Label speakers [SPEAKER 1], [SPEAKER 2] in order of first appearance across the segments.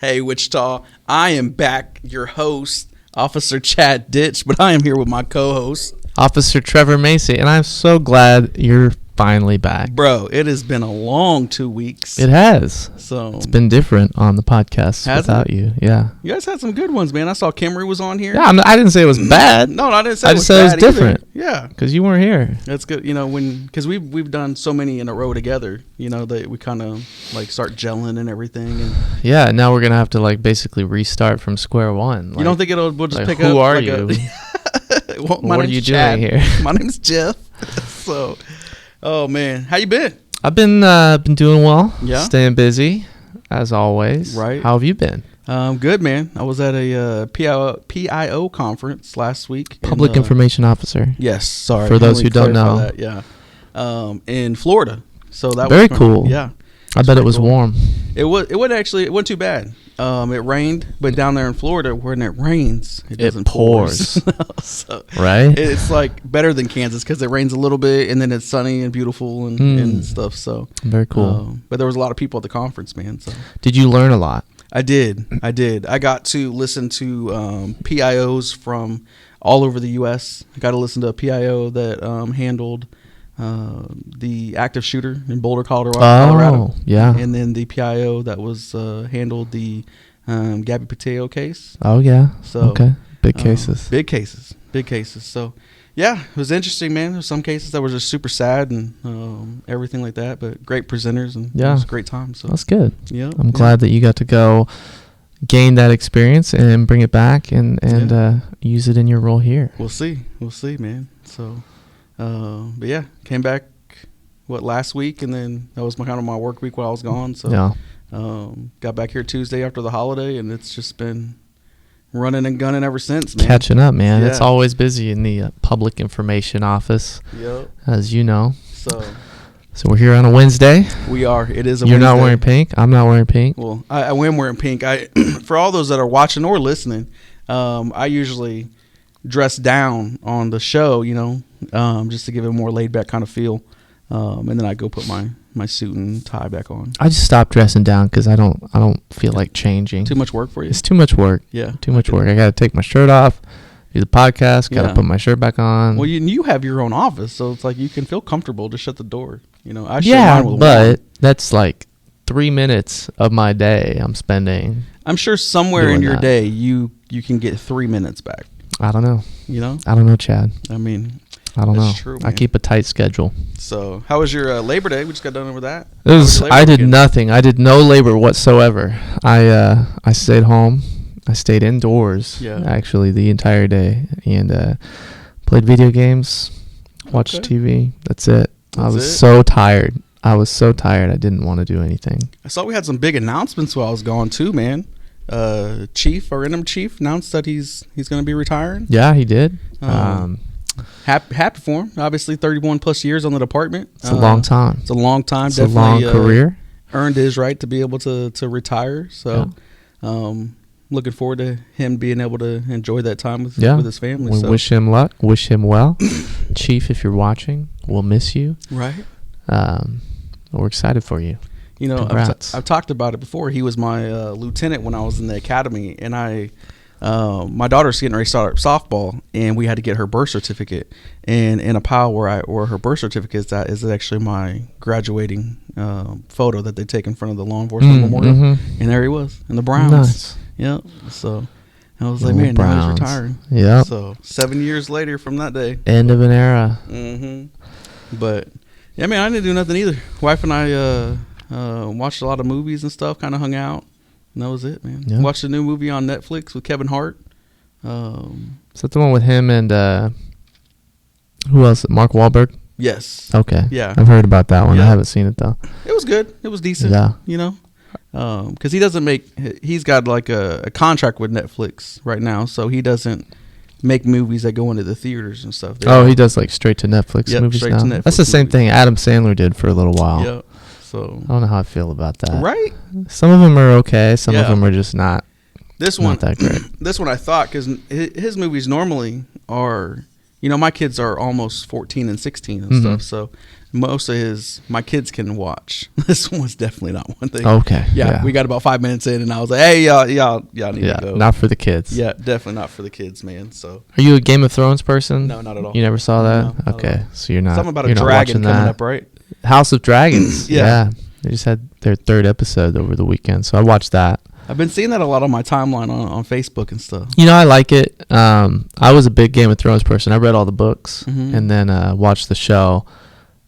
[SPEAKER 1] Hey, Wichita, I am back, your host, Officer Chad Ditch, but I am here with my co-host,
[SPEAKER 2] Officer Trevor Macy, and I'm so glad you're finally back.
[SPEAKER 1] Bro, it has been a long 2 weeks.
[SPEAKER 2] It has.
[SPEAKER 1] So
[SPEAKER 2] it's been different on the podcast without you. Yeah.
[SPEAKER 1] You guys had some good ones, man. I saw Kimry was on here.
[SPEAKER 2] Yeah, I didn't say it was bad.
[SPEAKER 1] No, I didn't say it was
[SPEAKER 2] bad. I just said it was different.
[SPEAKER 1] Either. Yeah.
[SPEAKER 2] Because you weren't here.
[SPEAKER 1] That's good. You know, because we've done so many in a row together, you know, that we kind of like start gelling and everything. And
[SPEAKER 2] yeah, now we're going to have to like basically restart from square one. Like,
[SPEAKER 1] you don't think we'll just
[SPEAKER 2] like,
[SPEAKER 1] pick
[SPEAKER 2] who
[SPEAKER 1] up?
[SPEAKER 2] Who are
[SPEAKER 1] like
[SPEAKER 2] you?
[SPEAKER 1] Well,
[SPEAKER 2] what are you doing here?
[SPEAKER 1] My name's Jeff. So, oh man, how you been?
[SPEAKER 2] I've been doing well.
[SPEAKER 1] Yeah,
[SPEAKER 2] staying busy as always.
[SPEAKER 1] Right.
[SPEAKER 2] How have you been?
[SPEAKER 1] Good, man. I was at a PIO conference last week.
[SPEAKER 2] Public Information Officer.
[SPEAKER 1] Yes. Sorry.
[SPEAKER 2] For those who don't know.
[SPEAKER 1] That, yeah. In Florida. So that
[SPEAKER 2] very
[SPEAKER 1] was
[SPEAKER 2] cool.
[SPEAKER 1] Yeah.
[SPEAKER 2] I bet it was warm.
[SPEAKER 1] It wasn't too bad. It rained, but down there in Florida, when it rains, it doesn't
[SPEAKER 2] pours.
[SPEAKER 1] So
[SPEAKER 2] right?
[SPEAKER 1] It's like better than Kansas because it rains a little bit and then it's sunny and beautiful and stuff. So
[SPEAKER 2] very cool.
[SPEAKER 1] But there was a lot of people at the conference, man. So
[SPEAKER 2] did you learn a lot?
[SPEAKER 1] I did. I got to listen to PIOs from all over the U.S. I got to listen to a PIO that handled the active shooter in Boulder, Colorado.
[SPEAKER 2] Oh, yeah.
[SPEAKER 1] And then the PIO that was handled the Gabby Pateo case.
[SPEAKER 2] Oh, yeah.
[SPEAKER 1] So
[SPEAKER 2] okay. Big cases.
[SPEAKER 1] Big cases. So, yeah, it was interesting, man. There's some cases that were just super sad and everything like that, but great presenters and it was a great time. So
[SPEAKER 2] that's good.
[SPEAKER 1] Yeah.
[SPEAKER 2] I'm glad that you got to go gain that experience and bring it back and use it in your role here.
[SPEAKER 1] We'll see, man. So, but yeah, came back last week, and then that was kind of my work week while I was gone. So, got back here Tuesday after the holiday, and it's just been running and gunning ever since, man.
[SPEAKER 2] Catching up, man.
[SPEAKER 1] Yeah.
[SPEAKER 2] It's always busy in the public information office, as you know. So we're here on a Wednesday.
[SPEAKER 1] We are. It is a
[SPEAKER 2] You're
[SPEAKER 1] Wednesday.
[SPEAKER 2] not wearing pink. I'm not wearing pink.
[SPEAKER 1] Well, I am wearing pink. For all those that are watching or listening, I usually dress down on the show, you know, just to give it a more laid back kind of feel. And then I go put my suit and tie back on.
[SPEAKER 2] I just stopped dressing down because I don't feel like changing.
[SPEAKER 1] Too much work for you?
[SPEAKER 2] It's too much work.
[SPEAKER 1] Yeah.
[SPEAKER 2] Too much work. I got to take my shirt off, do the podcast, got to put my shirt back on.
[SPEAKER 1] Well, you have your own office, so it's like you can feel comfortable to shut the door. You know, I
[SPEAKER 2] but that's like 3 minutes of my day I'm spending.
[SPEAKER 1] I'm sure somewhere in your day you can get 3 minutes back.
[SPEAKER 2] I don't know.
[SPEAKER 1] You know?
[SPEAKER 2] I don't know, Chad.
[SPEAKER 1] I mean,
[SPEAKER 2] I don't know.
[SPEAKER 1] True,
[SPEAKER 2] I keep a tight schedule.
[SPEAKER 1] So, how was your Labor Day? We just got done over that.
[SPEAKER 2] I did nothing. I did no labor whatsoever. I stayed home. I stayed indoors actually the entire day and played video games, watched TV. That's it. I was so tired. I didn't want to do anything. I saw we had some big announcements while I was gone too, man. Chief, our interim chief, announced that he's going to be retiring. Yeah, he did.
[SPEAKER 1] Happy for him. Obviously, 31 plus years on the department.
[SPEAKER 2] It's a long time.
[SPEAKER 1] It's a long time.
[SPEAKER 2] It's definitely a long career.
[SPEAKER 1] Earned his right to be able to retire. So, looking forward to him being able to enjoy that time with his family.
[SPEAKER 2] We wish him luck. Wish him well. Chief, if you're watching, we'll miss you.
[SPEAKER 1] Right.
[SPEAKER 2] We're excited for you.
[SPEAKER 1] You know, I've talked about it before. He was my lieutenant when I was in the academy, and my daughter's getting ready to start softball, and we had to get her birth certificate. And in a pile where her birth certificate is actually my graduating photo that they take in front of the law enforcement memorial. Mm-hmm. And there he was in the Browns.
[SPEAKER 2] Nice.
[SPEAKER 1] Yep. So I was like, man, now he's retiring.
[SPEAKER 2] Yeah.
[SPEAKER 1] So 7 years later from that day.
[SPEAKER 2] End of an era.
[SPEAKER 1] Mm-hmm. But yeah, man, I didn't do nothing either. Wife and I watched a lot of movies and stuff. Kind of hung out. And that was it, man. Yeah. Watched a new movie on Netflix with Kevin Hart.
[SPEAKER 2] Is that the one with him and who else? Mark Wahlberg?
[SPEAKER 1] Yes.
[SPEAKER 2] Okay.
[SPEAKER 1] Yeah.
[SPEAKER 2] I've heard about that one. I haven't seen it though.
[SPEAKER 1] It was good. It was decent. Yeah. You know, because he's got like a contract with Netflix right now, so he doesn't make movies that go into the theaters and stuff.
[SPEAKER 2] He does like straight to Netflix movies now. To Netflix That's the same thing Adam Sandler did for a little while.
[SPEAKER 1] Yep. So
[SPEAKER 2] I don't know how I feel about that.
[SPEAKER 1] Right?
[SPEAKER 2] Some of them are okay. Some of them are just not. Not that great.
[SPEAKER 1] This one I thought, because his movies normally are, you know, my kids are almost 14 and 16 and stuff. So most of my kids can watch. This one was definitely not one thing.
[SPEAKER 2] Okay.
[SPEAKER 1] Yeah, we got about 5 minutes in, and I was like, hey, y'all need to go.
[SPEAKER 2] Not for the kids.
[SPEAKER 1] Yeah, definitely not for the kids, man. So.
[SPEAKER 2] Are you a Game of Thrones person?
[SPEAKER 1] No, not at all.
[SPEAKER 2] You never saw that?
[SPEAKER 1] No,
[SPEAKER 2] okay, so you're not.
[SPEAKER 1] Something about a dragon coming up, right?
[SPEAKER 2] House of Dragons.
[SPEAKER 1] Yeah.
[SPEAKER 2] They just had their 3rd episode over the weekend, so I watched that.
[SPEAKER 1] I've been seeing that a lot on my timeline on Facebook and stuff.
[SPEAKER 2] I like it. I was a big Game of Thrones person. I read all the books and then watched the show.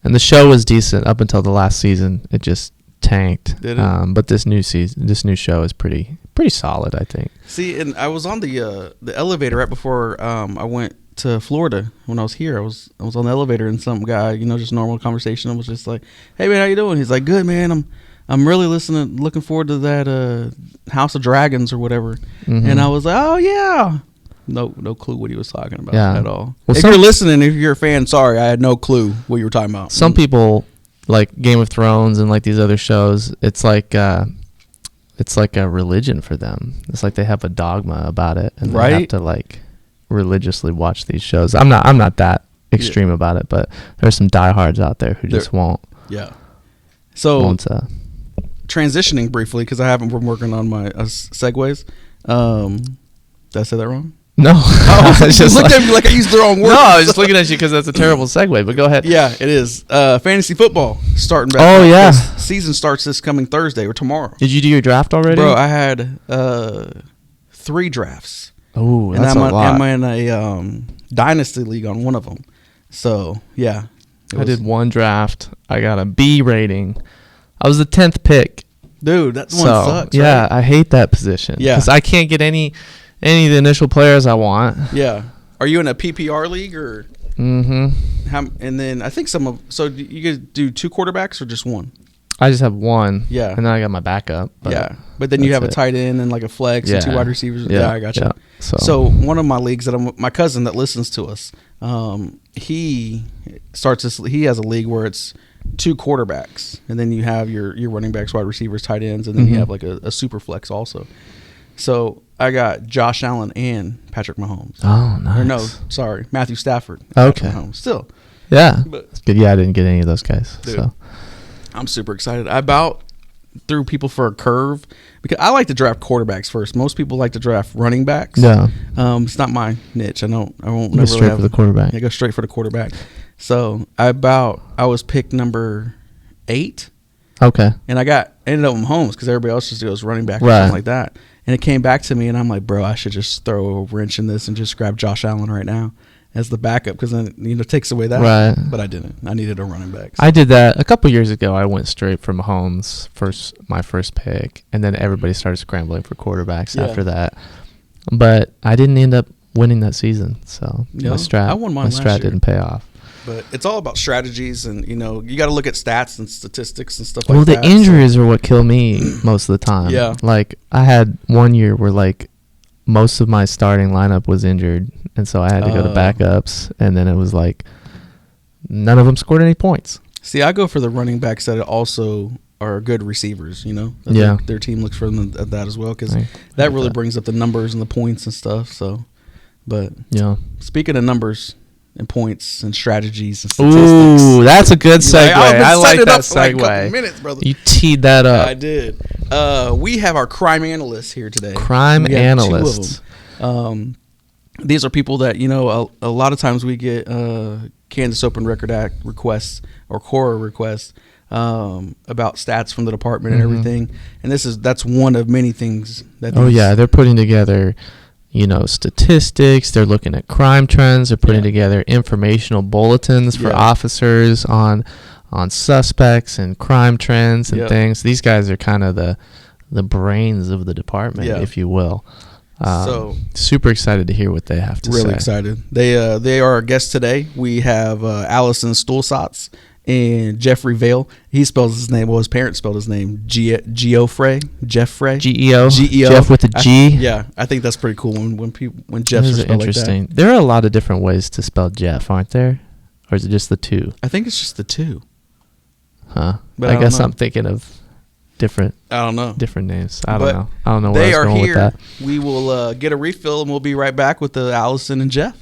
[SPEAKER 2] And the show was decent up until the last season. It just tanked.
[SPEAKER 1] Did it?
[SPEAKER 2] But this new show is pretty solid, I think.
[SPEAKER 1] See, and I was on the elevator right before I went to Florida. When I was here, I was on the elevator, and some guy, just normal conversation, was just like, "Hey man, how you doing?" He's like, "Good man. I'm really looking forward to that House of Dragons or whatever." And I was like, "Oh yeah." No clue what he was talking about at all. Well, if you're listening, if you're a fan, sorry, I had no clue what you were talking about.
[SPEAKER 2] Some people like Game of Thrones and like these other shows. It's like a religion for them. It's like they have a dogma about it, and they have to like religiously watch these shows. I'm not that extreme about it, but there's some diehards out there who just won't.
[SPEAKER 1] Yeah. So transitioning briefly, because I haven't been working on my segues. Did I say that wrong?
[SPEAKER 2] No.
[SPEAKER 1] I just looked at me like I used the wrong word.
[SPEAKER 2] No, I was just looking at you because that's a terrible segue, but go ahead.
[SPEAKER 1] Yeah, it is. Fantasy football starting back.
[SPEAKER 2] Oh, yeah.
[SPEAKER 1] Season starts this coming Thursday or tomorrow.
[SPEAKER 2] Did you do your draft already?
[SPEAKER 1] Bro, I had 3 drafts.
[SPEAKER 2] Oh, that's a lot.
[SPEAKER 1] I'm in a dynasty league on one of them. So, yeah.
[SPEAKER 2] I did 1 draft. I got a B rating. I was the 10th pick.
[SPEAKER 1] Dude, that one sucks.
[SPEAKER 2] Yeah,
[SPEAKER 1] right?
[SPEAKER 2] I hate that position. Yeah. Because I can't get any of the initial players I want.
[SPEAKER 1] Yeah. Are you in a PPR league or?
[SPEAKER 2] Mm-hmm.
[SPEAKER 1] And then I think so you guys do 2 quarterbacks or just 1?
[SPEAKER 2] I just have 1.
[SPEAKER 1] Yeah.
[SPEAKER 2] And then I got my backup.
[SPEAKER 1] But then you have a tight end and like a flex and 2 wide receivers. Yeah, I got you.
[SPEAKER 2] Yeah.
[SPEAKER 1] So one of my leagues my cousin that listens to us, he has a league where it's 2 quarterbacks, and then you have your running backs, wide receivers, tight ends, and then you have like a super flex also. So I got Josh Allen and Patrick Mahomes.
[SPEAKER 2] Oh, nice.
[SPEAKER 1] Or no, sorry, Matthew Stafford.
[SPEAKER 2] Okay.
[SPEAKER 1] Mahomes. Still.
[SPEAKER 2] Yeah. That's good. Yeah, I didn't get any of those guys.
[SPEAKER 1] Dude,
[SPEAKER 2] so
[SPEAKER 1] I'm super excited. I about threw people for a curve because I like to draft quarterbacks first. Most people like to draft running backs.
[SPEAKER 2] Yeah.
[SPEAKER 1] It's not my niche. I won't
[SPEAKER 2] go
[SPEAKER 1] never
[SPEAKER 2] straight for the quarterback.
[SPEAKER 1] Yeah, go straight for the quarterback. So I was picked number 8.
[SPEAKER 2] Okay.
[SPEAKER 1] And I ended up with Mahomes because everybody else just goes running back or something like that. And it came back to me, and I'm like, bro, I should just throw a wrench in this and just grab Josh Allen right now as the backup because then it takes away that.
[SPEAKER 2] Right.
[SPEAKER 1] But I didn't. I needed a running back.
[SPEAKER 2] So. I did that a couple years ago. I went straight for Mahomes my first pick, and then everybody started scrambling for quarterbacks after that. But I didn't end up winning that season, so my strat didn't pay off.
[SPEAKER 1] But it's all about strategies, and you got to look at stats and statistics and stuff like that.
[SPEAKER 2] Well, the injuries are what kill me most of the time.
[SPEAKER 1] Yeah.
[SPEAKER 2] Like I had one year where like most of my starting lineup was injured, and so I had to go to backups, and then it was like none of them scored any points.
[SPEAKER 1] See, I go for the running backs that also are good receivers, Their team looks for them at that as well because that really brings up the numbers and the points and stuff. So, but speaking of numbers and points and strategies and statistics.
[SPEAKER 2] Ooh, that's a good segue. I like that segue.
[SPEAKER 1] Like a couple minutes, brother.
[SPEAKER 2] You teed that up.
[SPEAKER 1] I did. We have our crime analysts here today.
[SPEAKER 2] Crime analysts.
[SPEAKER 1] 2 of them. These are people that, a lot of times we get Kansas Open Record Act requests or Cora requests about stats from the department and everything. And that's one of many things that
[SPEAKER 2] they're putting together statistics. They're looking at crime trends. They're putting together informational bulletins for officers on suspects and crime trends and things. These guys are kind of the brains of the department, if you will. So super excited to hear what they have to say.
[SPEAKER 1] Really excited. They are our guests today. We have Allison Stuhlsatz and Geoffrey Vail. He spells his name. Well, his parents spelled his name Geoffrey.
[SPEAKER 2] Geo.
[SPEAKER 1] Jeff
[SPEAKER 2] with a G.
[SPEAKER 1] I think that's pretty cool when Jeff's spelled
[SPEAKER 2] interesting. Like that. There are a lot of different ways to spell Jeff, aren't there? Or is it just the 2?
[SPEAKER 1] I think it's just the 2.
[SPEAKER 2] Huh. But I guess I'm thinking of different.
[SPEAKER 1] I don't know.
[SPEAKER 2] Different names. I don't know. I don't know where
[SPEAKER 1] they
[SPEAKER 2] I was
[SPEAKER 1] are
[SPEAKER 2] going
[SPEAKER 1] here.
[SPEAKER 2] with that.
[SPEAKER 1] We will get a refill and we'll be right back with the Allison and Jeff.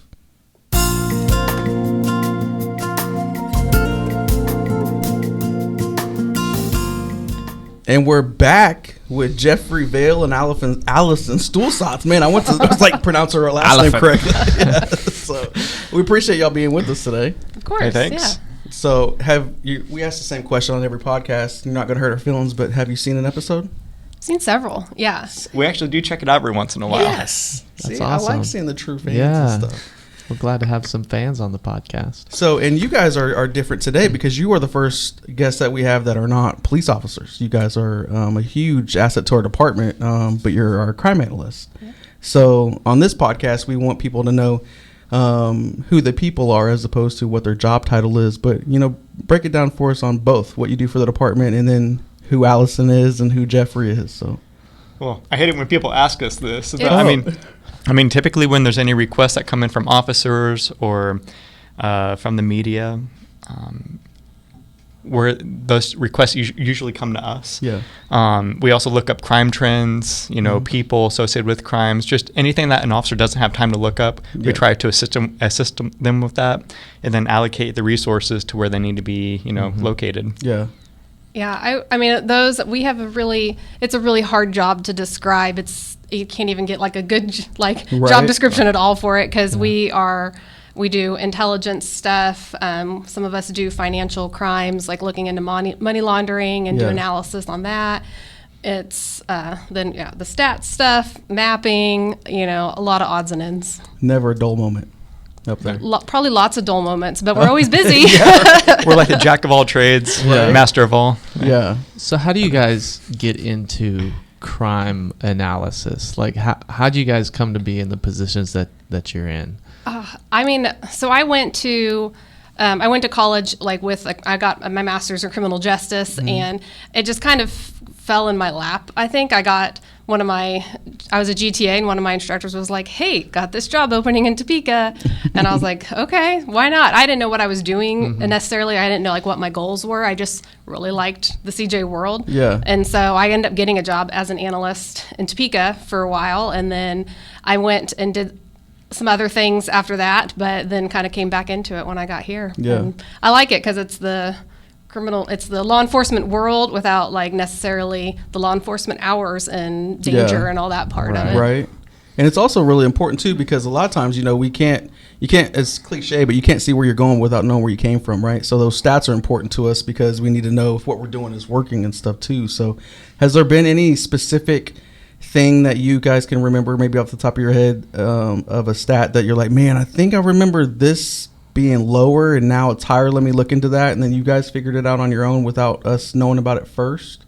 [SPEAKER 1] And we're back with Geoffrey, Vail, and Allison Stuhlsatz. Man, I was like pronounce her last name correctly. Yeah. So we appreciate y'all being with us today.
[SPEAKER 3] Of course,
[SPEAKER 4] hey, thanks.
[SPEAKER 3] Yeah.
[SPEAKER 1] So we ask the same question on every podcast. You're not going to hurt our feelings, but have you seen an episode?
[SPEAKER 3] Seen several, yeah.
[SPEAKER 4] We actually do check it out every once in a while.
[SPEAKER 1] Yes.
[SPEAKER 2] That's
[SPEAKER 1] See,
[SPEAKER 2] awesome.
[SPEAKER 1] I like seeing the true fans and stuff.
[SPEAKER 2] We're glad to have some fans on the podcast.
[SPEAKER 1] So, and you guys are different today because you are the first guests that we have that are not police officers. You guys are a huge asset to our department, but you're our crime analyst. Yeah. So on this podcast, we want people to know who the people are as opposed to what their job title is. But, break it down for us on both, what you do for the department and then who Allison is and who Geoffrey is. So,
[SPEAKER 4] well, I hate it when people ask us this. I mean, typically when there's any requests that come in from officers or from the media, where those requests usually come to us.
[SPEAKER 1] Yeah.
[SPEAKER 4] We also look up crime trends, people associated with crimes, just anything that an officer doesn't have time to look up. Yeah. We try to assist them with that, and then allocate the resources to where they need to be, located.
[SPEAKER 1] Yeah.
[SPEAKER 3] Yeah, I mean, it's a really hard job to describe. You can't even get like a good job description at all for it because we do intelligence stuff. Some of us do financial crimes, like looking into money laundering and do analysis on that. It's the stats stuff, mapping, a lot of odds and ends.
[SPEAKER 1] Never a dull moment up there.
[SPEAKER 3] Probably lots of dull moments, but we're always busy.
[SPEAKER 4] We're like the jack of all trades, master of all.
[SPEAKER 1] Yeah.
[SPEAKER 2] So how do you guys get into crime analysis? Like how do you guys come to be in the positions that you're in?
[SPEAKER 3] So I went to college I got my master's in criminal justice, and it just kind of fell in my lap. I think I was a GTA, and one of my instructors was like, "Hey, got this job opening in Topeka," and I was like, "Okay, why not?" I didn't know what I was doing necessarily. I didn't know what my goals were. I just really liked the CJ world.
[SPEAKER 1] Yeah.
[SPEAKER 3] And so I ended up getting a job as an analyst in Topeka for a while, and then I went and did some other things after that, but then kind of came back into it when I got here.
[SPEAKER 1] Yeah.
[SPEAKER 3] And I like it because it's the law enforcement world without necessarily the law enforcement hours and danger and all that part of it.
[SPEAKER 1] Right. And it's also really important too because a lot of times, you can't, it's cliche, but you can't see where you're going without knowing where you came from, right? So those stats are important to us because we need to know if what we're doing is working and stuff too. So has there been any specific thing that you guys can remember maybe off the top of your head of a stat that you're like, man, I think I remember this being lower and now it's higher, let me look into that, and then you guys figured it out on your own without us knowing about it first?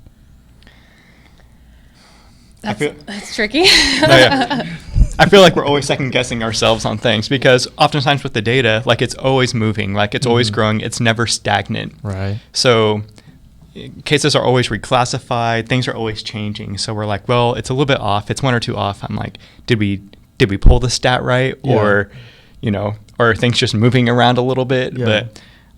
[SPEAKER 3] That's tricky.
[SPEAKER 4] I feel like we're always second guessing ourselves on things because oftentimes with the data, it's always moving, it's always growing, it's never stagnant.
[SPEAKER 2] Right.
[SPEAKER 4] So cases are always reclassified, things are always changing. So we're like, well, it's a little bit off, it's one or two off. I'm like, did we pull the stat right? Yeah. Or or are things just moving around a little bit?
[SPEAKER 1] Yeah.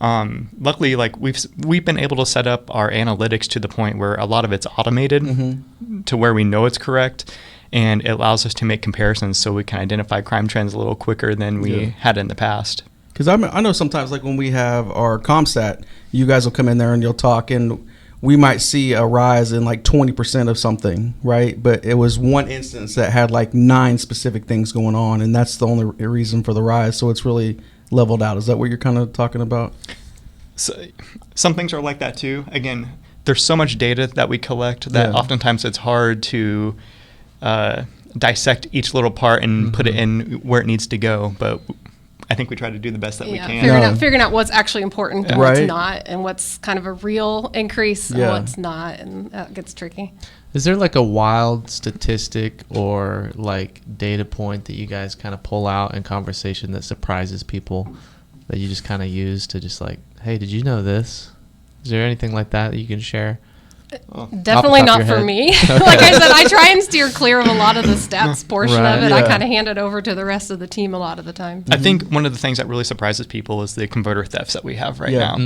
[SPEAKER 4] But luckily, we've been able to set up our analytics to the point where a lot of it's automated to where we know it's correct, and it allows us to make comparisons so we can identify crime trends a little quicker than we had in the past.
[SPEAKER 1] Because I know sometimes when we have our ComStat, you guys will come in there and you'll talk, and we might see a rise in 20% of something, right? But it was one instance that had 9 specific things going on, and that's the only reason for the rise. So it's really leveled out. Is that what you're kind of talking about?
[SPEAKER 4] So, some things are like that too. Again, there's so much data that we collect that oftentimes it's hard to dissect each little part and put it in where it needs to go. But I think we try to do the best that we can.
[SPEAKER 3] Figuring out what's actually important and what's not, and what's kind of a real increase and what's not, and that gets tricky.
[SPEAKER 2] Is there a wild statistic or data point that you guys kind of pull out in conversation that surprises people that you just kind of use to just hey, did you know this? Is there anything like that you can share?
[SPEAKER 3] Definitely not for me. Like I said, I try and steer clear of a lot of the stats portion of it. I kind of hand it over to the rest of the team a lot of the time.
[SPEAKER 4] I think one of the things that really surprises people is the converter thefts that we have right now.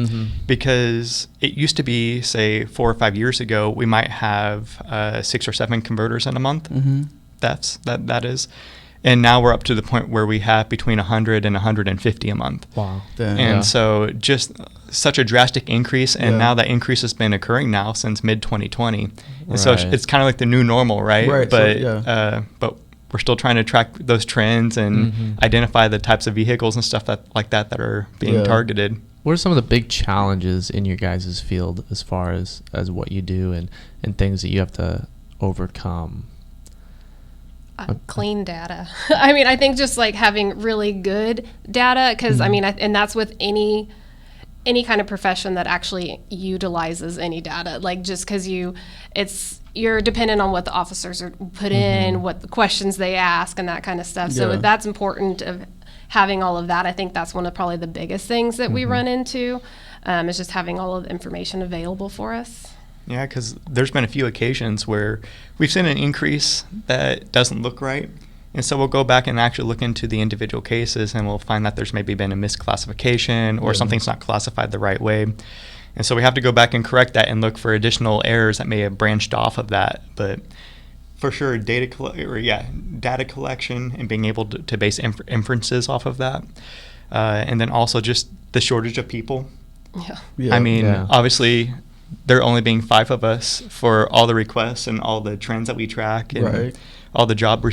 [SPEAKER 4] Because it used to be, say, 4 or 5 years ago, we might have 6 or 7 converters in a month. Thefts, that is. And now we're up to the point where we have between 100 and 150 a month.
[SPEAKER 2] Wow.
[SPEAKER 4] So just such a drastic increase, and now that increase has been occurring now since mid 2020, and so it's kind of like the new normal, right? But but we're still trying to track those trends and identify the types of vehicles and stuff that are being targeted.
[SPEAKER 2] What are some of the big challenges in your guys' field as far as what you do and things that you have to overcome?
[SPEAKER 3] Clean data. I mean, I think just like having really good data, because I mean, and that's with any kind of profession that actually utilizes any data. Like just because you're dependent on what the officers are put in, what the questions they ask, and that kind of stuff. So that's important of having all of that. I think that's one of probably the biggest things that we run into, is just having all of the information available for us.
[SPEAKER 4] Yeah, because there's been a few occasions where we've seen an increase that doesn't look right. And so we'll go back and actually look into the individual cases, and we'll find that there's maybe been a misclassification or something's not classified the right way. And so we have to go back and correct that and look for additional errors that may have branched off of that. But for sure, data collection and being able to base inferences off of that. And then also just the shortage of people. I mean, obviously, there only being 5 of us for all the requests and all the trends that we track and all the job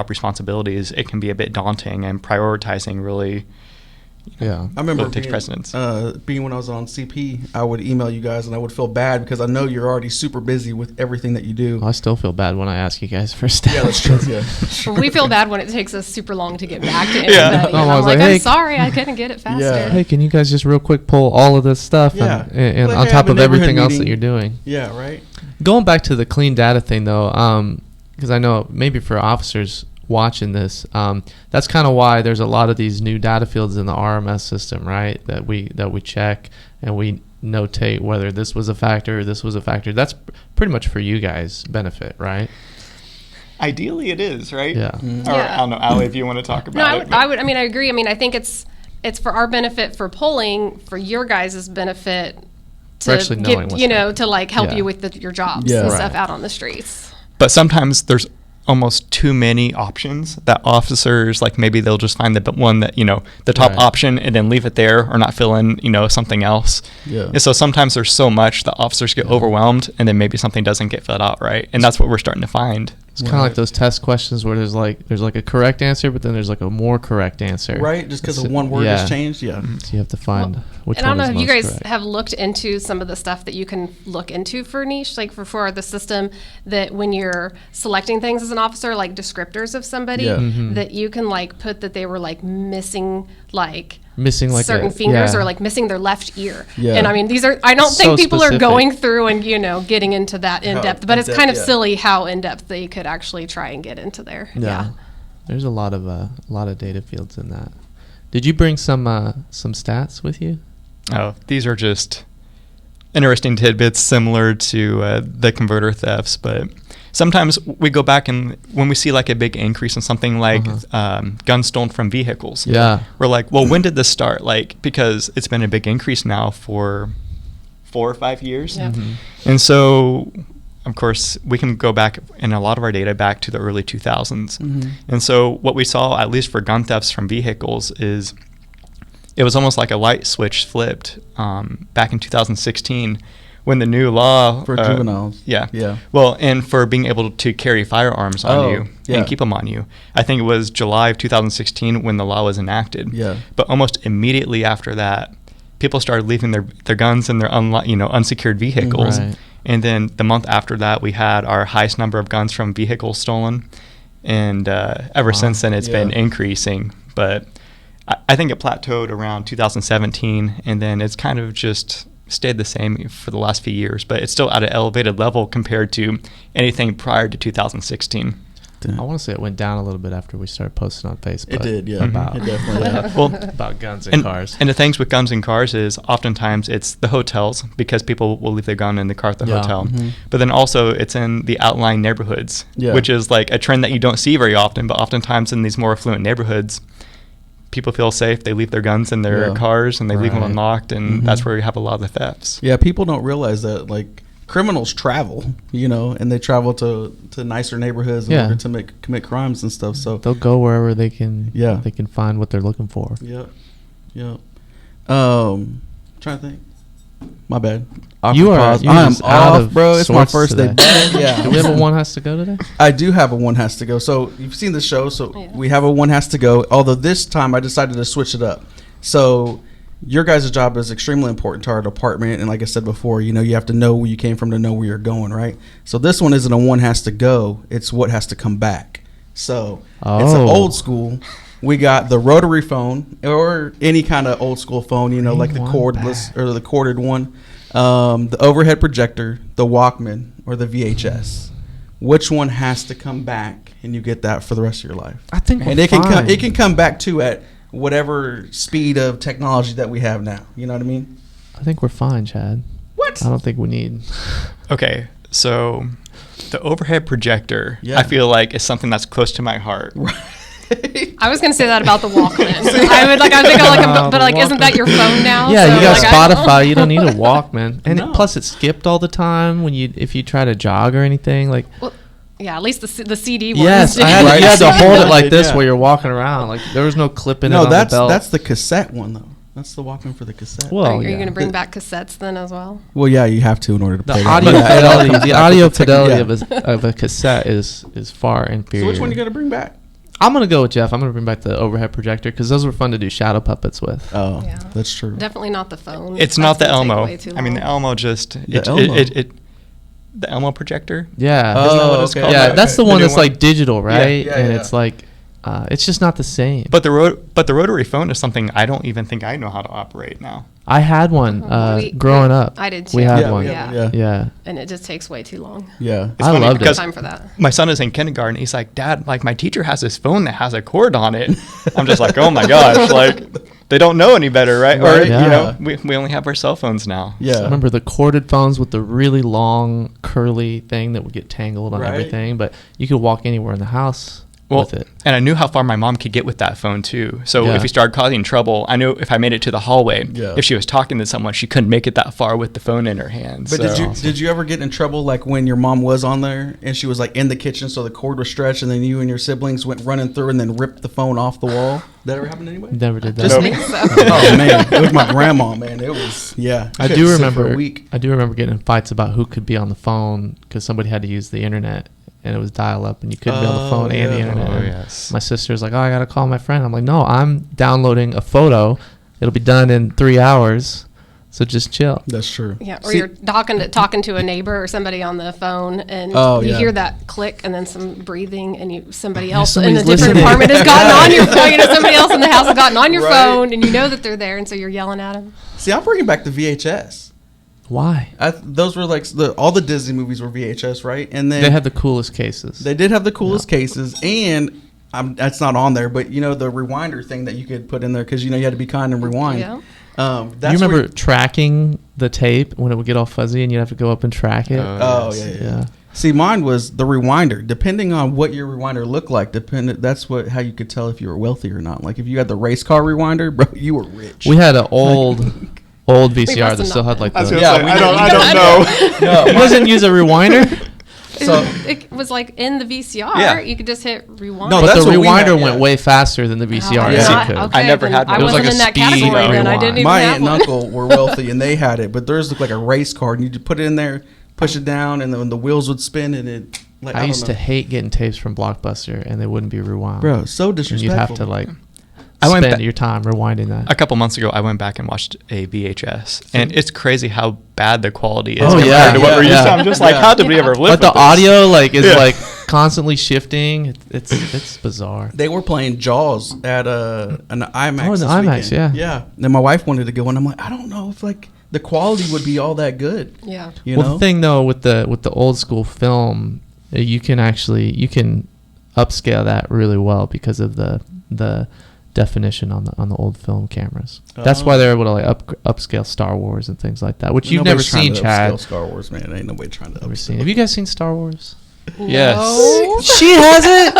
[SPEAKER 4] responsibilities, it can be a bit daunting, and prioritizing really
[SPEAKER 1] I remember
[SPEAKER 4] takes precedence.
[SPEAKER 1] Being when I was on CP, I would email you guys and I would feel bad because I know you're already super busy with everything that you do.
[SPEAKER 2] I still feel bad when I ask you guys for stats.
[SPEAKER 1] Yeah, that's true.
[SPEAKER 3] We feel bad when it takes us super long to get back to anybody. I'm like, I'm sorry, I couldn't get it faster.
[SPEAKER 2] Hey, can you guys just real quick pull all of this stuff and like, on top of everything else that you're doing?
[SPEAKER 1] Yeah, right.
[SPEAKER 2] Going back to the clean data thing though, because I know maybe for officers watching this, that's kind of why there's a lot of these new data fields in the RMS system, right? That we check and we notate whether this was a factor or this was a factor. That's pretty much for you guys' benefit, right?
[SPEAKER 4] Ideally, it is, right?
[SPEAKER 2] Yeah.
[SPEAKER 4] Or, I don't know, Allie, if you want to talk about it.
[SPEAKER 3] I agree. I mean, I think it's for our benefit for polling, for your guys' benefit to get, to like help you with your jobs and stuff out on the streets.
[SPEAKER 4] But sometimes there's almost too many options that officers, like maybe they'll just find the one that, the top option and then leave it there or not fill in, something else. Yeah. And so sometimes there's so much that officers get overwhelmed and then maybe something doesn't get filled out right. And that's what we're starting to find.
[SPEAKER 2] It's kind of like those test questions where there's like a correct answer, but then there's like a more correct answer.
[SPEAKER 1] Right, just because of one word has changed. Yeah.
[SPEAKER 2] So you have to find which one is most correct.
[SPEAKER 3] And I don't know if you guys have looked into some of the stuff that you can look into for niche, like for the system, that when you're selecting things as an officer, like descriptors of somebody, that you can like put that they were like missing like certain fingers or like missing their left ear. Yeah. And I mean, I don't think people specific. Are going through and, getting into that in depth, but it's kind of silly how in depth they could actually try and get into there. Yeah.
[SPEAKER 2] There's a lot of data fields in that. Did you bring some stats with you?
[SPEAKER 4] Oh, these are just interesting tidbits similar to the converter thefts, but sometimes we go back and when we see like a big increase in something like guns stolen from vehicles, we're like, well, when did this start? Like, because it's been a big increase now for 4 or 5 years. Yeah. And so, of course, we can go back in a lot of our data back to the early 2000s. And so what we saw, at least for gun thefts from vehicles, is it was almost like a light switch flipped back in 2016 when the new law
[SPEAKER 1] for juveniles.
[SPEAKER 4] Yeah. Well, and for being able to carry firearms on you and keep them on you. I think it was July of 2016 when the law was enacted. Yeah. But almost immediately after that, people started leaving their guns in their unsecured vehicles. Right. And then the month after that, we had our highest number of guns from vehicles stolen. And ever since then, it's been increasing. But I think it plateaued around 2017, and then it's kind of just stayed the same for the last few years. But it's still at an elevated level compared to anything prior to 2016.
[SPEAKER 2] I want to say it went down a little bit after we started posting on Facebook.
[SPEAKER 1] It did, yeah.
[SPEAKER 2] About,
[SPEAKER 1] it definitely did.
[SPEAKER 2] About guns and cars.
[SPEAKER 4] And the things with guns and cars is oftentimes it's the hotels, because people will leave their gun in the car at the hotel. But then also it's in the outlying neighborhoods, which is like a trend that you don't see very often. But oftentimes in these more affluent neighborhoods, people feel safe. They leave their guns in their cars and they leave them unlocked. And that's where you have a lot of the thefts.
[SPEAKER 1] Yeah, people don't realize that, like, criminals travel, and they travel to nicer neighborhoods in order to commit crimes and stuff. So
[SPEAKER 2] they'll go wherever they can. They can find what they're looking for.
[SPEAKER 1] Yep. trying to think. My bad.
[SPEAKER 2] You are
[SPEAKER 1] off, bro. It's my first day back.
[SPEAKER 2] Yeah. Do we have a one has to go today?
[SPEAKER 1] I do have a one has to go. So you've seen the show. So we have a one has to go. Although this time I decided to switch it up. So your guys' job is extremely important to our department. And like I said before, you know, you have to know where you came from to know where you're going, right? So this one isn't a one has to go. It's what has to come back. So it's an old school. We got the rotary phone or any kind of old school phone, you know, like the cordless or the corded one, the overhead projector, the Walkman, or the VHS. Which one has to come back, and you get that for the rest of your life?
[SPEAKER 2] I think
[SPEAKER 1] it can come back too at whatever speed of technology that we have now. You know what I mean?
[SPEAKER 2] I think we're fine, Chad.
[SPEAKER 1] What?
[SPEAKER 2] I don't think we need.
[SPEAKER 4] Okay, so the overhead projector, I feel like is something that's close to my heart.
[SPEAKER 3] I was gonna say that about the Walkman. I'm thinking but like, isn't that your phone now?
[SPEAKER 2] Yeah, so you got Spotify. You don't need a Walkman, and plus it skipped all the time if you try to jog or anything. Like, well,
[SPEAKER 3] yeah, at least the CD one.
[SPEAKER 2] Yes, you had to hold it like this while you're walking around. Like there was no clipping it on the belt.
[SPEAKER 1] That's the cassette one though. That's the Walkman for the cassette.
[SPEAKER 3] Well, are you going to bring back cassettes then as well?
[SPEAKER 1] Well, yeah, you have to in order to play
[SPEAKER 2] the audio fidelity of a cassette is far inferior.
[SPEAKER 1] So which one are you going to bring back?
[SPEAKER 2] I'm going to go with Jeff. I'm going to bring back the overhead projector because those were fun to do shadow puppets with.
[SPEAKER 1] Oh, yeah. That's true.
[SPEAKER 3] Definitely not the phone.
[SPEAKER 4] It's not the Elmo. I mean, the Elmo just... The Elmo projector?
[SPEAKER 2] Yeah.
[SPEAKER 4] Isn't that what it's called?
[SPEAKER 2] Yeah, that's the one that's like digital, right? Yeah, and it's like... it's just not the same.
[SPEAKER 4] But the rotary phone is something I don't even think I know how to operate now.
[SPEAKER 2] I had one growing up.
[SPEAKER 3] I did too.
[SPEAKER 2] We had one. Yeah.
[SPEAKER 3] And it just takes way too long.
[SPEAKER 1] Yeah.
[SPEAKER 2] I loved it.
[SPEAKER 3] Time for that.
[SPEAKER 4] My son is in kindergarten. He's like, Dad, like my teacher has this phone that has a cord on it. I'm just like, oh my gosh, like they don't know any better, right? Or you know, we only have our cell phones now.
[SPEAKER 1] Yeah.
[SPEAKER 2] So remember the corded phones with the really long curly thing that would get tangled on everything, but you could walk anywhere in the house. With it.
[SPEAKER 4] And I knew how far my mom could get with that phone too. So if we started causing trouble, I knew if I made it to the hallway, if she was talking to someone, she couldn't make it that far with the phone in her hand.
[SPEAKER 1] But did you ever get in trouble like when your mom was on there and she was like in the kitchen, so the cord was stretched, and then you and your siblings went running through and then ripped the phone off the wall? That ever happened to anybody?
[SPEAKER 2] Never did that.
[SPEAKER 1] Just me. Oh man, it was my grandma. Man, it was
[SPEAKER 2] I do remember getting in fights about who could be on the phone because somebody had to use the internet. And it was dial up, and you couldn't be on the phone and the internet. My sister's like, "Oh, I gotta call my friend." I'm like, "No, I'm downloading a photo. It'll be done in 3 hours, so just chill."
[SPEAKER 1] That's true.
[SPEAKER 3] Yeah, or you're talking to a neighbor or somebody on the phone, and you hear that click, and then some breathing, and somebody else in a different apartment has gotten on your phone. You know, somebody else in the house has gotten on your phone, and you know that they're there, and so you're yelling at them.
[SPEAKER 1] See, I'm bringing back the VHS.
[SPEAKER 2] Why?
[SPEAKER 1] Those were like all the Disney movies were VHS, right? And then
[SPEAKER 2] they had the coolest cases.
[SPEAKER 1] They did have the coolest cases, and that's not on there. But you know the rewinder thing that you could put in there because you had to be kind and rewind.
[SPEAKER 3] Yeah.
[SPEAKER 2] You remember tracking the tape when it would get all fuzzy and you'd have to go up and track it?
[SPEAKER 1] Yeah. See, mine was the rewinder. Depending on what your rewinder looked like, that's how you could tell if you were wealthy or not. Like if you had the race car rewinder, bro, you were rich.
[SPEAKER 2] We had an old VCR that still had like the...
[SPEAKER 4] I don't know.
[SPEAKER 2] No, it doesn't use a rewinder?
[SPEAKER 3] So it was like in the VCR, you could just hit rewind.
[SPEAKER 2] No, but the rewinder went way faster than the VCR.
[SPEAKER 4] I never had one.
[SPEAKER 3] I wasn't in that category then. I didn't even
[SPEAKER 1] My
[SPEAKER 3] have
[SPEAKER 1] aunt and uncle were wealthy and they had it, but theirs looked like a race car, and you just put it in there, push it down, and then the wheels would spin, and it... Like,
[SPEAKER 2] I used to hate getting tapes from Blockbuster, and they wouldn't be rewound.
[SPEAKER 1] Bro, so disrespectful.
[SPEAKER 2] And you'd have to like... spend your time rewinding that.
[SPEAKER 4] A couple months ago, I went back and watched a VHS, and it's crazy how bad the quality is
[SPEAKER 2] compared
[SPEAKER 4] to what we're used to. I'm just like, how did we ever live
[SPEAKER 2] But the audio is like constantly shifting. It's bizarre.
[SPEAKER 1] They were playing Jaws at an IMAX.
[SPEAKER 2] Oh, the IMAX,
[SPEAKER 1] yeah. And my wife wanted to go, and I'm like, I don't know if like the quality would be all that good.
[SPEAKER 3] Yeah.
[SPEAKER 1] You know?
[SPEAKER 2] The thing though with the old school film, you can upscale that really well because of the definition on the old film cameras. That's why they're able to like upscale Star Wars and things like that, which you've never seen, Chad.
[SPEAKER 1] Star Wars, man, ain't nobody trying to upscale.
[SPEAKER 2] Have you guys seen Star Wars?
[SPEAKER 4] Yes.
[SPEAKER 3] No.
[SPEAKER 2] She hasn't.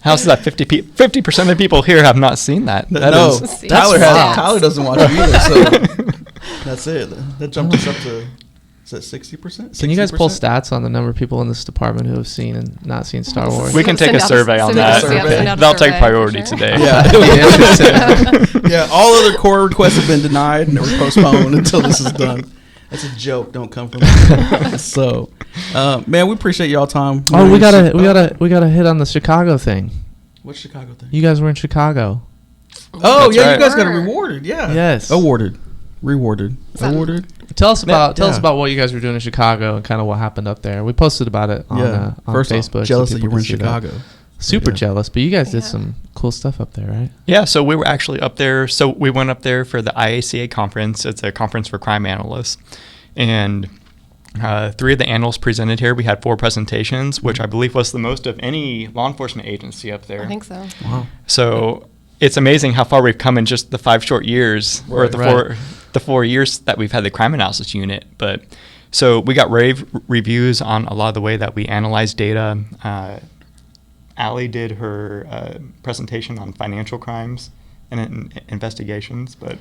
[SPEAKER 4] How's that? 50% of the people here have not seen that.
[SPEAKER 1] Tyler doesn't watch it either. So that's it. That jumped us up to Is that 60%?
[SPEAKER 2] Can you guys pull stats on the number of people in this department who have seen and not seen Star Wars?
[SPEAKER 4] We can take a survey on that. That'll take priority today.
[SPEAKER 1] Yeah. Yeah, all other core requests have been denied and we're postponed until this is done. That's a joke. Don't come from me. So, man, we appreciate y'all time.
[SPEAKER 2] Oh, we gotta hit on the Chicago thing.
[SPEAKER 1] What Chicago thing?
[SPEAKER 2] You guys were in Chicago.
[SPEAKER 1] Oh, yeah, right. You guys got rewarded. Yeah.
[SPEAKER 2] Yes.
[SPEAKER 1] Rewarded.
[SPEAKER 2] Tell us about what you guys were doing in Chicago and kind of what happened up there. We posted about it on Facebook.
[SPEAKER 1] Jealous that you were in Chicago.
[SPEAKER 2] Super jealous, but you guys did some cool stuff up there, right?
[SPEAKER 4] Yeah, so we were actually up there. So we went up there for the IACA conference. It's a conference for crime analysts. And 3 of the analysts presented here. We had 4 presentations, which I believe was the most of any law enforcement agency up there.
[SPEAKER 3] I think so.
[SPEAKER 1] Wow.
[SPEAKER 4] So it's amazing how far we've come in just the 5 short years, or the 4 years that we've had the crime analysis unit. But so we got rave reviews on a lot of the way that we analyze data. Allie did her presentation on financial crimes and investigations, but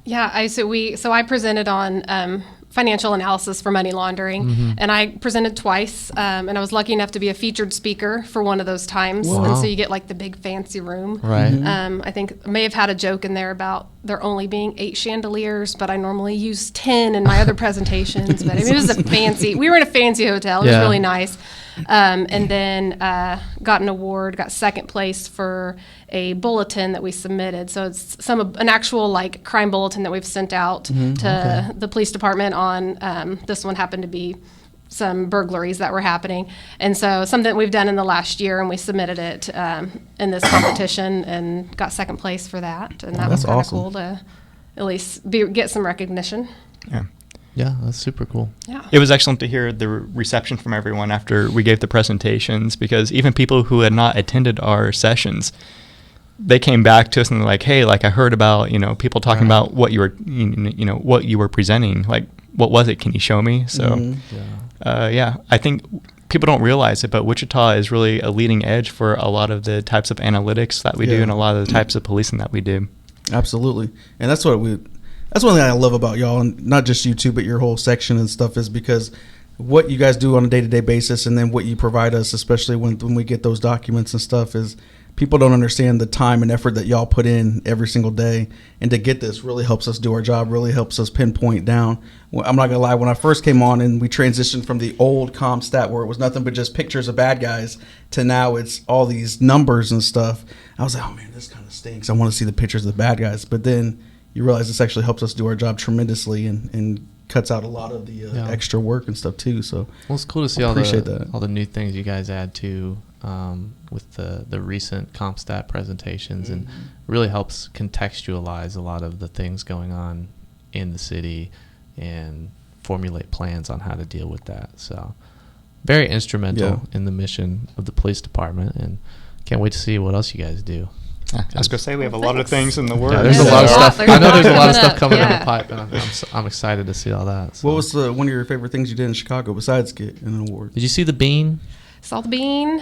[SPEAKER 3] yeah, I presented on financial analysis for money laundering, and I presented twice, and I was lucky enough to be a featured speaker for one of those times.
[SPEAKER 2] Wow.
[SPEAKER 3] And so you get like the big fancy room.
[SPEAKER 2] Right.
[SPEAKER 3] I think I may have had a joke in there about there only being 8 chandeliers, but I normally use 10 in my other presentations. But I mean, it was we were in a fancy hotel. It was really nice. And then got an award, got second place for a bulletin that we submitted. So it's an actual like crime bulletin that we've sent out to the police department on. This one happened to be some burglaries that were happening. And so something that we've done in the last year, and we submitted it in this competition and got second place for that. And that was kind of cool to at least get some recognition.
[SPEAKER 4] Yeah.
[SPEAKER 2] Yeah, that's super cool.
[SPEAKER 3] Yeah.
[SPEAKER 4] It was excellent to hear the reception from everyone after we gave the presentations, because even people who had not attended our sessions, they came back to us and they're like, hey, like I heard about, people talking about what you were, what you were presenting. Like, what was it? Can you show me? So, I think people don't realize it, but Wichita is really a leading edge for a lot of the types of analytics that we do and a lot of the types of policing that we do.
[SPEAKER 1] Absolutely. And that's one thing I love about y'all, and not just you two, but your whole section and stuff, is because what you guys do on a day-to-day basis, and then what you provide us, especially when we get those documents and stuff, is people don't understand the time and effort that y'all put in every single day. And to get this really helps us do our job, really helps us pinpoint down. I'm not going to lie, when I first came on and we transitioned from the old CompStat where it was nothing but just pictures of bad guys to now it's all these numbers and stuff, I was like, oh man, this kind of stinks. I want to see the pictures of the bad guys. But then you realize this actually helps us do our job tremendously and cuts out a lot of the extra work and stuff too. So
[SPEAKER 2] it's cool to see all the new things you guys add to with the recent CompStat presentations, and really helps contextualize a lot of the things going on in the city and formulate plans on how to deal with that. So very instrumental in the mission of the police department, and can't wait to see what else you guys do.
[SPEAKER 4] I was going to say, we have a lot of things in the works.
[SPEAKER 2] Yeah, there's a lot of stuff. I know there's a lot of stuff coming in the pipe, and I'm excited to see all that. So.
[SPEAKER 1] What was one of your favorite things you did in Chicago besides get an award?
[SPEAKER 2] Did you see the bean?
[SPEAKER 3] Saw the bean,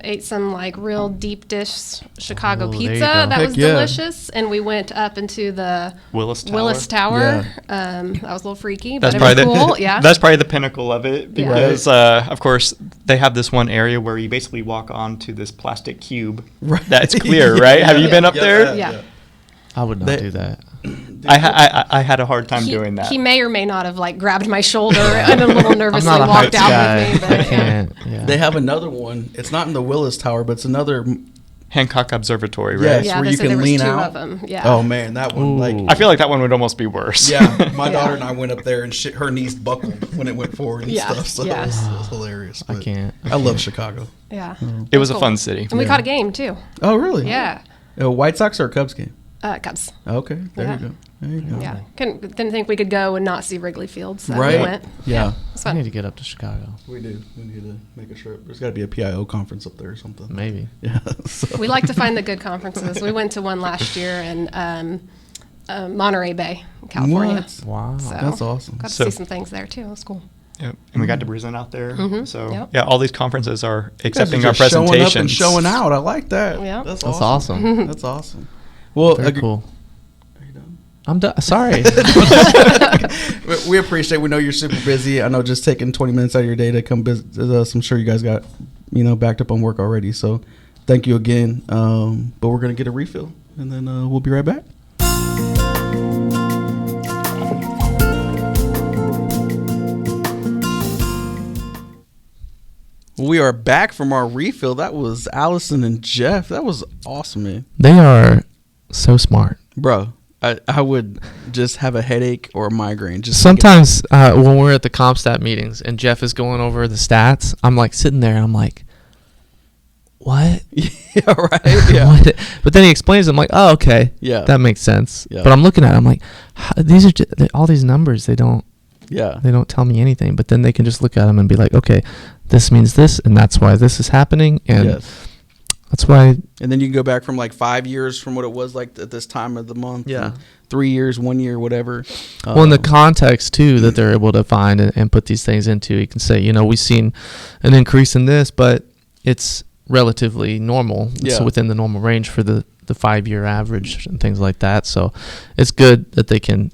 [SPEAKER 3] ate some like real deep dish Chicago pizza that was delicious, and we went up into the Willis Tower. Yeah. That was a little freaky, but it was cool.
[SPEAKER 4] That's probably the pinnacle of it, because of course they have this one area where you basically walk onto this plastic cube that's clear, right? Have you been up there?
[SPEAKER 3] Yeah.
[SPEAKER 2] I would not do that.
[SPEAKER 4] I had a hard time doing that.
[SPEAKER 3] He may or may not have like grabbed my shoulder and a little nervously walked out with me. But
[SPEAKER 2] I can't. Yeah.
[SPEAKER 1] They have another one. It's not in the Willis Tower, but it's another
[SPEAKER 4] Hancock Observatory, right?
[SPEAKER 1] Yes, where you can lean out.
[SPEAKER 3] Of them. Yeah.
[SPEAKER 1] Oh man, that one
[SPEAKER 4] I feel like that one would almost be worse.
[SPEAKER 1] Yeah, my daughter and I went up there and her knees buckled when it went forward and stuff. So it was hilarious.
[SPEAKER 2] I can't.
[SPEAKER 1] I love Chicago.
[SPEAKER 3] Yeah.
[SPEAKER 4] It was a fun city.
[SPEAKER 3] And we caught a game too.
[SPEAKER 1] Oh really?
[SPEAKER 3] Yeah.
[SPEAKER 1] A White Sox or a Cubs game?
[SPEAKER 3] Cubs.
[SPEAKER 1] Okay, there you go.
[SPEAKER 3] Yeah, didn't think we could go and not see Wrigley Field, so we went.
[SPEAKER 1] Yeah.
[SPEAKER 2] I need to get up to Chicago.
[SPEAKER 1] We do. We need to make a trip. There's got to be a PIO conference up there or something.
[SPEAKER 2] Maybe.
[SPEAKER 1] Yeah.
[SPEAKER 3] We like to find the good conferences. We went to one last year in Monterey Bay, California.
[SPEAKER 1] What?
[SPEAKER 2] Wow.
[SPEAKER 3] So
[SPEAKER 1] that's awesome.
[SPEAKER 3] Got to see some things there too. It was cool.
[SPEAKER 4] Yep. And we got to present out there.
[SPEAKER 3] Mm-hmm.
[SPEAKER 4] So all these conferences are accepting our
[SPEAKER 1] presentations. Showing up and
[SPEAKER 4] presentations.
[SPEAKER 1] showing out. I like that.
[SPEAKER 3] Yeah.
[SPEAKER 1] That's awesome. That's awesome. Well,
[SPEAKER 2] very cool.
[SPEAKER 1] Are you done?
[SPEAKER 2] I'm done. Sorry.
[SPEAKER 1] We appreciate. We know you're super busy. I know just taking 20 minutes out of your day to come visit us. I'm sure you guys got, backed up on work already. So thank you again. But we're gonna get a refill, and then we'll be right back. We are back from our refill. That was Allison and Jeff. That was awesome, man.
[SPEAKER 2] They are so smart,
[SPEAKER 1] bro. I would just have a headache or a migraine. Just
[SPEAKER 2] sometimes when we're at the CompStat meetings and Jeff is going over the stats, I'm like sitting there and I'm like, what?
[SPEAKER 1] Yeah, right. Yeah.
[SPEAKER 2] But then he explains. I'm like, oh, okay. Yeah, that makes sense. Yeah. But I'm looking at it. I'm like, these are just, all these numbers. They don't tell me anything. But then they can just look at them and be like, okay, this means this, and that's why this is happening, and that's why.
[SPEAKER 1] And then you can go back from like 5 years from what it was like at this time of the month. Yeah. 3 years, 1 year, whatever.
[SPEAKER 2] Well, in the context too that they're able to find and put these things into, you can say, we've seen an increase in this, but it's relatively normal. Yeah. It's within the normal range for the 5-year average and things like that. So it's good that they can,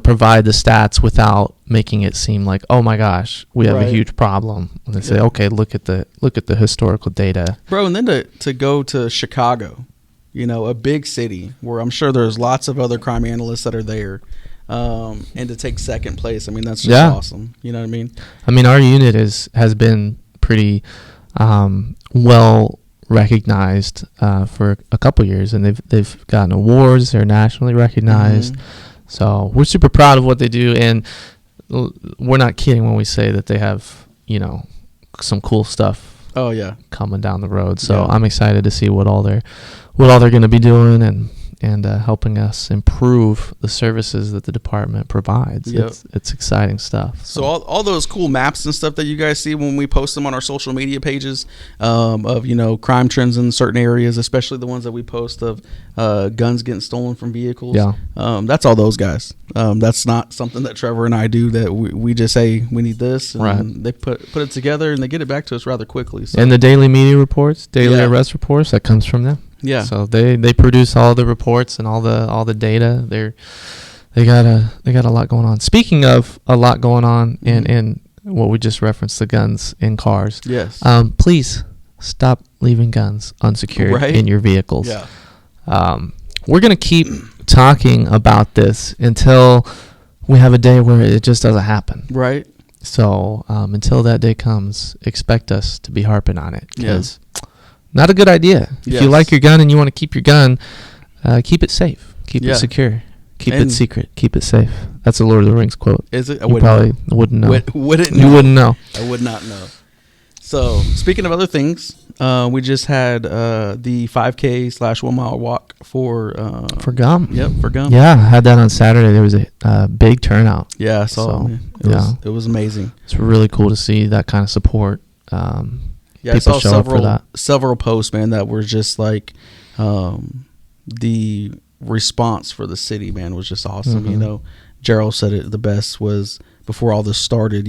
[SPEAKER 2] provide the stats without making it seem like, oh my gosh, we have a huge problem. And they say, okay, look at the historical data,
[SPEAKER 1] bro. And then to go to Chicago, a big city where I'm sure there's lots of other crime analysts that are there, and to take second place. I mean, that's just awesome. You know what I mean?
[SPEAKER 2] I mean, our unit has been pretty well recognized for a couple years, and they've gotten awards. They're nationally recognized. Mm-hmm. So we're super proud of what they do, and we're not kidding when we say that they have, some cool stuff.
[SPEAKER 1] Oh yeah,
[SPEAKER 2] coming down the road. So I'm excited to see what all they're going to be doing and helping us improve the services that the department provides. Yep. It's exciting stuff.
[SPEAKER 1] So all those cool maps and stuff that you guys see when we post them on our social media pages of crime trends in certain areas, especially the ones that we post of guns getting stolen from vehicles. Yeah. That's all those guys. That's not something that Trevor and I do. That we just say we need this, and they put it together and they get it back to us rather quickly. So.
[SPEAKER 2] And the daily media reports, daily arrest reports, that comes from them.
[SPEAKER 1] Yeah.
[SPEAKER 2] So they produce all the reports and all the data. They got a lot going on. Speaking of a lot going on in what we just referenced, the guns in cars.
[SPEAKER 1] Yes.
[SPEAKER 2] Please stop leaving guns unsecured in your vehicles.
[SPEAKER 1] Yeah.
[SPEAKER 2] We're gonna keep talking about this until we have a day where it just doesn't happen.
[SPEAKER 1] Right.
[SPEAKER 2] So until that day comes, expect us to be harping on it. Because not a good idea. If you like your gun and you want to keep your gun, keep it safe. Keep it secure. Keep it secret. Keep it safe. That's a Lord of the Rings quote.
[SPEAKER 1] Is it?
[SPEAKER 2] You probably wouldn't know.
[SPEAKER 1] You wouldn't know. I would not know. So, speaking of other things, we just had the 5K/1 mile walk for
[SPEAKER 2] gum.
[SPEAKER 1] Yep, for gum.
[SPEAKER 2] Yeah, I had that on Saturday. There was a big turnout.
[SPEAKER 1] Yeah, I saw it. It was amazing.
[SPEAKER 2] It's really cool to see that kind of support.
[SPEAKER 1] I saw several posts, man, that were just like the response for the city, man, was just awesome. Mm-hmm. Gerald said it the best was before all this started.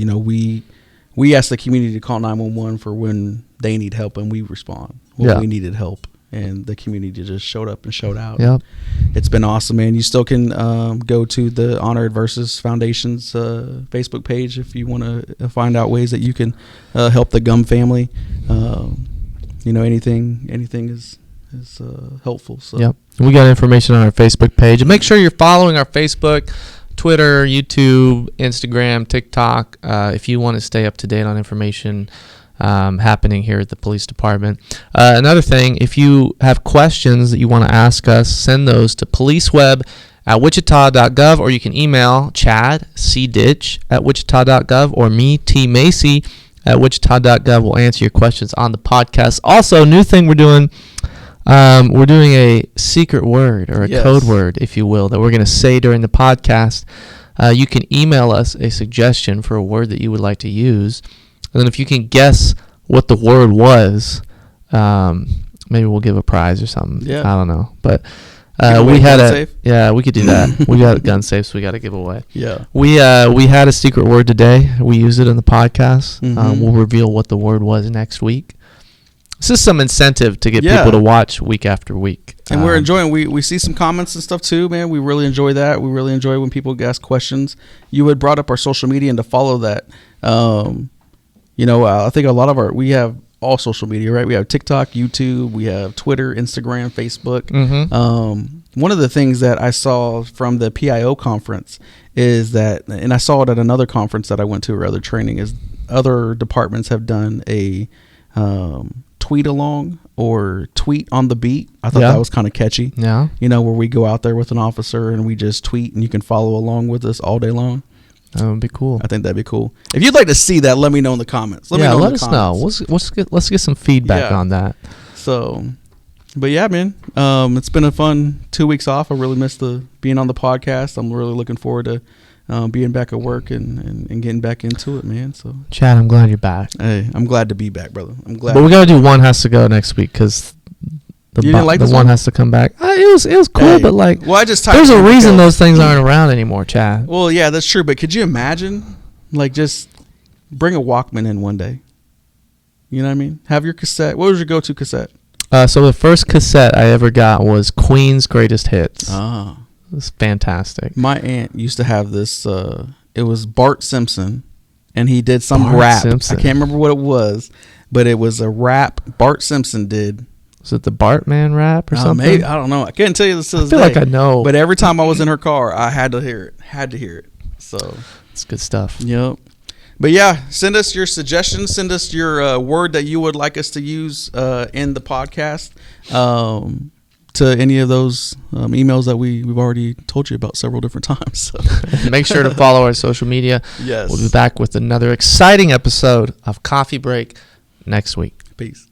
[SPEAKER 1] We asked the community to call 911 for when they need help, and we respond when we needed help. And the community just showed up and showed out.
[SPEAKER 2] Yep.
[SPEAKER 1] It's been awesome, man. You still can go to the Honored Versus Foundation's Facebook page if you want to find out ways that you can help the Gum family. Anything is helpful. So.
[SPEAKER 2] Yep. We got information on our Facebook page. And make sure you're following our Facebook, Twitter, YouTube, Instagram, TikTok, if you want to stay up to date on information happening here at the police department. Another thing, if you have questions that you want to ask us, send those to policeweb@wichita.gov, or you can email Chad cditch@wichita.gov, or me, T Macy, @wichita.gov. We'll answer your questions on the podcast. Also, new thing we're doing a secret word, or a code word, if you will, that we're going to say during the podcast. You can email us a suggestion for a word that you would like to use. And then if you can guess what the word was, maybe we'll give a prize or something. Yeah. I don't know. But we had we could do that. We got gun safes we got to give away.
[SPEAKER 1] Yeah.
[SPEAKER 2] We had a secret word today. We used it in the podcast. Mm-hmm. We'll reveal what the word was next week. This is some incentive to get people to watch week after week.
[SPEAKER 1] And we're enjoying. We see some comments and stuff too, man. We really enjoy that. We really enjoy when people ask questions. You had brought up our social media and to follow that. I think a lot of we have all social media, right? We have TikTok, YouTube, we have Twitter, Instagram, Facebook. Mm-hmm. One of the things that I saw from the PIO conference is that, and I saw it at another conference that I went to or other training, is other departments have done a tweet along or tweet on the beat. I thought that was kind of catchy. Yeah. Where we go out there with an officer and we just tweet and you can follow along with us all day long.
[SPEAKER 2] That would be cool.
[SPEAKER 1] I think that'd be cool. If you'd like to see that, let me know in the comments. Let us
[SPEAKER 2] know. Let's get some feedback on that.
[SPEAKER 1] So, but yeah, man, it's been a fun 2 weeks off. I really missed being on the podcast. I'm really looking forward to being back at work and getting back into it, man. So,
[SPEAKER 2] Chad, I'm glad you're back.
[SPEAKER 1] Hey, I'm glad to be back, brother. I'm glad.
[SPEAKER 2] But we gotta do One Has to Go next week because the one has to come back. It was cool, but there's a reason those things aren't around anymore, Chad.
[SPEAKER 1] Well, yeah, that's true. But could you imagine, just bring a Walkman in one day? You know what I mean? Have your cassette. What was your go-to cassette?
[SPEAKER 2] So the first cassette I ever got was Queen's Greatest Hits. Ah, it was fantastic.
[SPEAKER 1] My aunt used to have this. It was Bart Simpson, and he did some rap. I can't remember what it was, but it was a rap Bart Simpson did.
[SPEAKER 2] Was it the Bartman rap or something?
[SPEAKER 1] Maybe, I don't know. I can't tell you this.
[SPEAKER 2] I feel like I know.
[SPEAKER 1] But every time I was in her car, I had to hear it. So
[SPEAKER 2] it's good stuff.
[SPEAKER 1] Yep. But yeah, send us your suggestions. Send us your word that you would like us to use in the podcast to any of those emails that we've already told you about several different times. So.
[SPEAKER 2] Make sure to follow our social media.
[SPEAKER 1] Yes.
[SPEAKER 2] We'll be back with another exciting episode of Coffee Break next week.
[SPEAKER 1] Peace.